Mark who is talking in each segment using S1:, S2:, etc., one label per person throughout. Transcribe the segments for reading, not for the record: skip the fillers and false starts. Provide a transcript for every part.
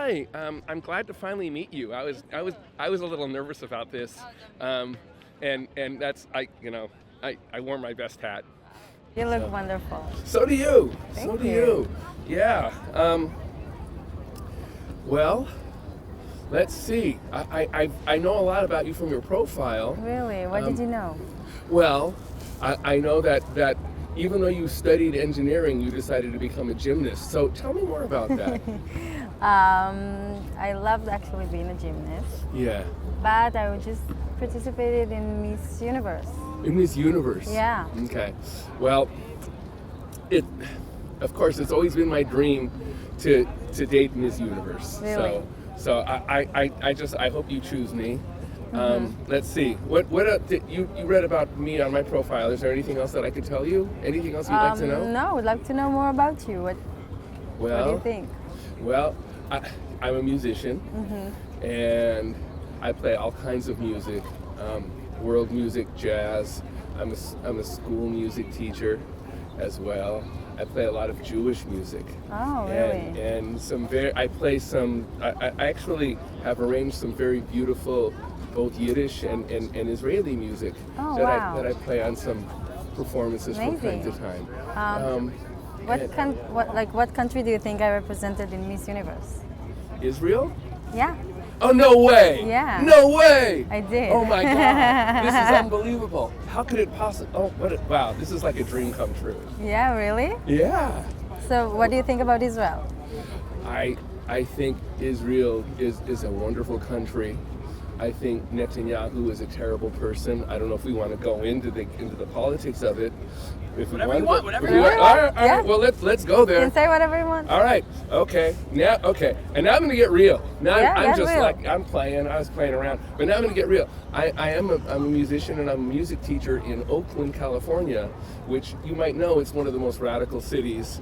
S1: Hi. I'm glad to finally meet you. I was a little nervous about this, and that's I wore my best hat.
S2: You look
S1: So,
S2: wonderful.
S1: so do you. So
S2: Thank
S1: do
S2: you.
S1: you. Yeah. Well, let's see. I know a lot about you from your profile.
S2: Really? What did
S1: Um,
S2: you know?
S1: Well, I know that even though you studied engineering, you decided to become a gymnast. So tell me more about that.
S2: I loved actually being a gymnast,
S1: Yeah.
S2: but I just participated in Miss Universe.
S1: In this universe.
S2: Yeah.
S1: Okay. Well, it of course it's always been my dream to date Miss Universe.
S2: Really?
S1: So I hope you choose me.
S2: Mm-hmm.
S1: Let's see. You read about me on my profile. Is there anything else that I could tell you? Anything else you'd like to know?
S2: No, I would like to know more about you. What do you think?
S1: Well, I'm a musician, and I play all kinds of music, world music, jazz. I'm a school music teacher as well. I play a lot of Jewish music.
S2: Oh, really?
S1: And I play some. I actually have arranged some very beautiful, both Yiddish and Israeli music
S2: Oh,
S1: that
S2: wow.
S1: I play on some performances from time to
S2: Amazing.
S1: time.
S2: Um, what country do you think I represented in Miss Universe?
S1: Israel?
S2: Yeah,
S1: Oh, no way!
S2: Yeah.
S1: No way!
S2: I did.
S1: Oh my God! This is unbelievable. How could it possibly? Oh, wow! This is like a dream come true.
S2: Yeah, really?
S1: Yeah.
S2: So, what do you think about Israel?
S1: I think Israel is a wonderful country. I think Netanyahu is a terrible person. I don't know if we want to go into the politics of it. If we
S3: Whatever you want, whatever
S1: if
S3: you
S1: we
S3: want.
S1: All right.
S2: Yeah.
S1: Well, let's go
S2: You
S1: there.
S2: can say whatever you want.
S1: All right. Okay. And now I'm going to get real. Now
S2: Yeah,
S1: I'm
S2: get
S1: just
S2: real.
S1: like I'm playing. I was playing around, but now I'm going to get real. I'm a musician and I'm a music teacher in Oakland, California, which you might know it's one of the most radical cities.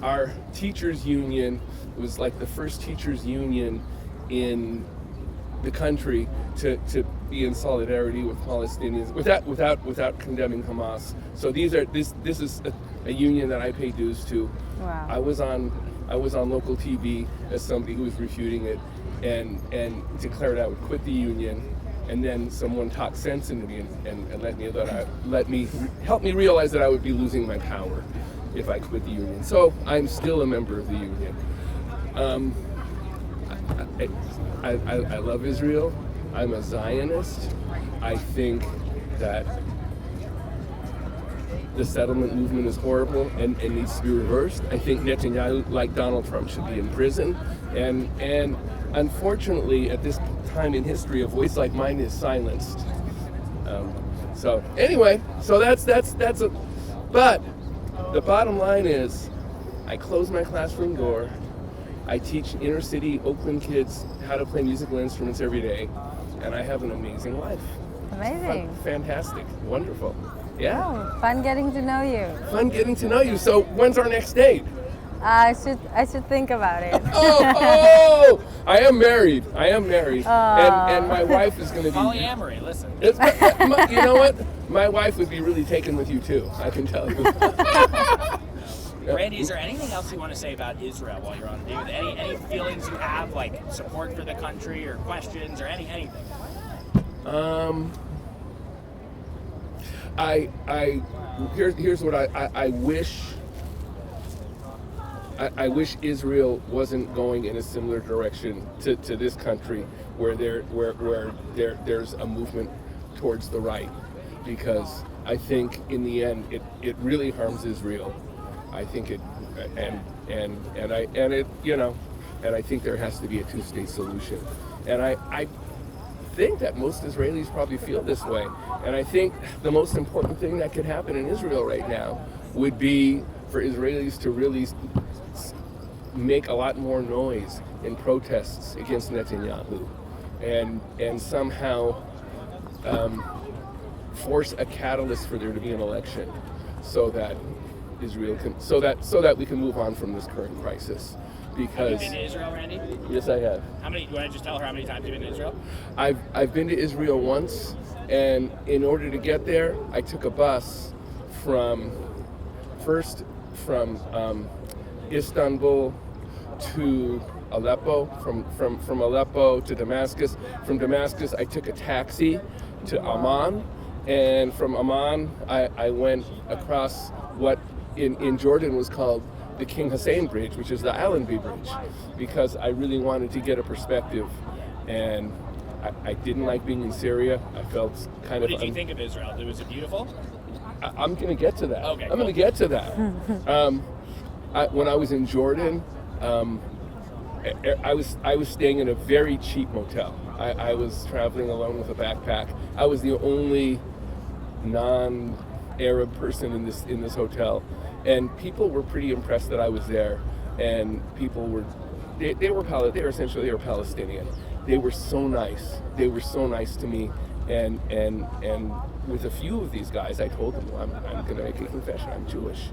S1: Our teachers union was like the first teachers union in the country to be in solidarity with Palestinians without condemning Hamas. So this is a union that I pay dues to.
S2: Wow.
S1: I was on local TV as somebody who was refuting it and declared I would quit the union, and then someone talked sense into me and help me realize that I would be losing my power if I quit the union. So I'm still a member of the union. I love Israel. I'm a Zionist. I think that the settlement movement is horrible and needs to be reversed. I think Netanyahu, like Donald Trump, should be in prison. And unfortunately, at this time in history, a voice like mine is silenced. So anyway, so that's a. But the bottom line is, I close my classroom door. I teach inner city Oakland kids how to play musical instruments every day, and I have an amazing life.
S2: Amazing.
S1: Fantastic. Wonderful. Yeah.
S2: Oh, fun getting to know you.
S1: Fun getting to know you. So when's our next date?
S2: I should think about it.
S1: Oh, I am married. And my wife is going to be.
S3: Polyamory, listen.
S1: You know what? My wife would be really taken with you too. I can tell you.
S3: Randy, is there anything else you want to say about Israel while you're on the date? Any feelings you have, like support for the country or questions or anything?
S1: Here's what I wish. I wish Israel wasn't going in a similar direction to this country, where there's a movement towards the right, because I think in the end it really harms Israel. I think it and I think there has to be a two-state solution, and I think that most Israelis probably feel this way, and I think the most important thing that could happen in Israel right now would be for Israelis to really make a lot more noise in protests against Netanyahu, and somehow force a catalyst for there to be an election, so that Israel can, so that we can move on from this current crisis. Because
S3: Have you been to Israel, Randy?
S1: Yes, I have.
S3: How many? You want to just tell her how many times you've been to Israel?
S1: I've been to Israel once, and in order to get there, I took a bus from Istanbul to Aleppo, from Aleppo to Damascus. From Damascus, I took a taxi to Amman, and from Amman, I went across what in Jordan was called the King Hussein Bridge, which is the Allenby Bridge, because I really wanted to get a perspective. And I didn't like being in Syria. I felt kind
S3: What
S1: of.
S3: did you think of Israel? Was it beautiful?
S1: I'm going to get to that.
S3: Okay,
S1: I'm going to get to that. When I was in Jordan, I was staying in a very cheap motel. I was traveling alone with a backpack. I was the only non-Arab person in this hotel, and people were pretty impressed that I was there. And people were they were Palestinian. They were so nice. They were so nice to me. And with a few of these guys, I told them, well, I'm going to make a confession. I'm Jewish,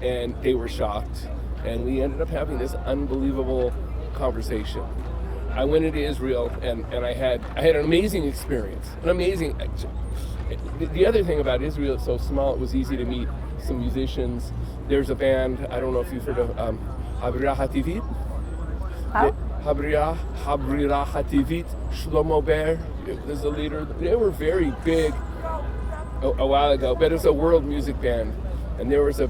S1: and they were shocked. And we ended up having this unbelievable conversation. I went into Israel, and I had an amazing experience. The other thing about Israel, it's so small. It was easy to meet some musicians. There's a band. I don't know if you've heard of Habrira Hativit.
S2: How?
S1: Habrira Hativit, Shlomo Ber, there's a leader. They were very big a while ago, but it's a world music band. And there was a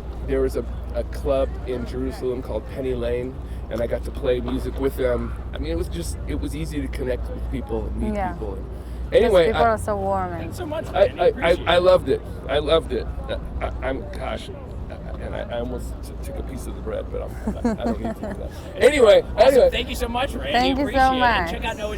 S1: club in Jerusalem called Penny Lane, and I got to play music with them. I mean, it was easy to connect with people and meet people. Anyway,
S2: people are so warm.
S3: Thanks so much, man.
S1: I loved it. I loved it. And I almost took a piece of the bread, but I don't need to do that. Anyway.
S3: Thank you so much, Ray.
S2: Thank you so
S3: Appreciate it.
S2: much.
S3: Check out Noah's